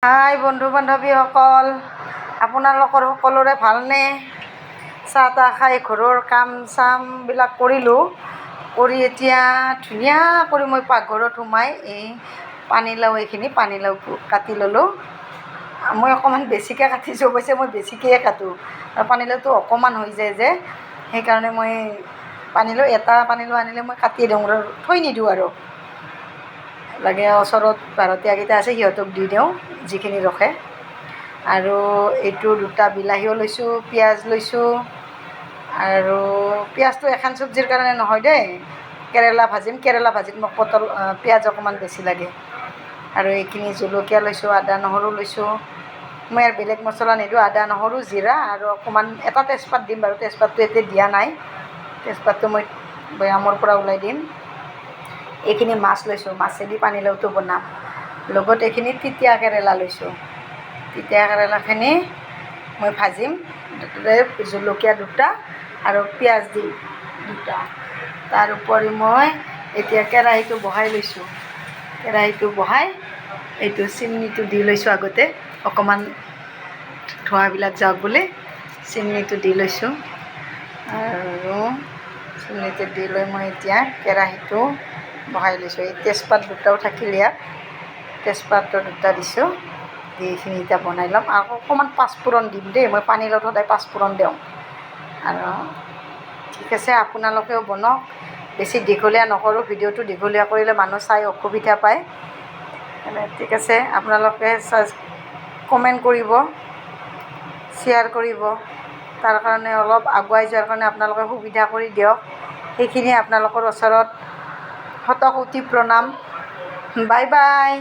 হাই বন্ধু বান্ধৱীসকল, আপোনালোকৰ সকলোৰে ভালনে? চাহ তাহ খাই ঘৰৰ কাম চামবিলাক কৰিলোঁ। কৰি এতিয়া ধুনীয়া কৰি মই পাকঘৰত সোমাই এই পানীলাও পানীলাওটো কাটি ল'লোঁ। মই অকণমান বেছিকৈ কাটিছোঁ, অৱশ্যে মই বেছিকৈয়ে কাটোঁ আৰু পানীলাওটো অকণমান হৈ যায় যে, সেইকাৰণে মই এটা পানীলাও আনিলে মই কাটি দিওঁ, থৈ নিদিওঁ আৰু লাগে ওচৰত ভাড়াতীয়াকেইটা আছে, সিহঁতক দি দিওঁ যিখিনি ৰখে। আৰু এইটো দুটা বিলাহীও লৈছোঁ, পিঁয়াজ লৈছোঁ। আৰু পিঁয়াজটো এখন চব্জিৰ কাৰণে নহয় দেই, কেৰেলা ভাজিত মোক পিঁয়াজ অকণমান বেছি লাগে। আৰু এইখিনি জলকীয়া লৈছোঁ, আদা নহৰু লৈছোঁ। মই আৰু বেলেগ মছলা নিদিওঁ, আদা নহৰু জিৰা আৰু অকণমান এটা তেজপাত দিম বাৰু, তেজপাতটো এতিয়া দিয়া নাই, তেজপাতটো মই বৈয়ামৰ পৰা ওলাই দিম। এইখিনি মাছ লৈছোঁ, মাছেদি পানীলাওটো বনাম। লগত এইখিনি তিতা কেৰেলা লৈছোঁ, তিতা কেৰেলাখিনি মই ভাজিম, জলকীয়া দুটা আৰু পিঁয়াজ দিম দুটা। তাৰ উপৰি মই এতিয়া কেৰাহীটো বহাই লৈছোঁ। কেৰাহীটো বহাই এইটো চিমনিটো দি লৈছোঁ আগতে, অকণমান ধোঁৱাবিলাক যাওক বুলি চিমনিটো দি লৈছোঁ। আৰু চিমনিটো দি লৈ মই এতিয়া কেৰাহীটো বহাই লৈছোঁ। এই তেজপাত দুটাও থাকিল ইয়াত, তেজপাতটো দুটা দিছোঁ, দি এইখিনি এতিয়া বনাই ল'ম। আকৌ অকণমান পাঁচফোৰণ দিম দেই, মই পানীলাওত সদায় পাঁচফোৰণ দিওঁ। আৰু ঠিক আছে, আপোনালোকেও বনাওক। বেছি দীঘলীয়া নকৰোঁ, ভিডিঅ'টো দীঘলীয়া কৰিলে মানুহ চাই অসুবিধা পায়। ঠিক আছে, আপোনালোকে কমেণ্ট কৰিব, শ্বেয়াৰ কৰিব, তাৰ কাৰণে অলপ আগুৱাই যোৱাৰ কাৰণে আপোনালোকে সুবিধা কৰি দিয়ক। সেইখিনিয়ে আপোনালোকৰ ওচৰত শতকোটি প্ৰণাম। Bye bye.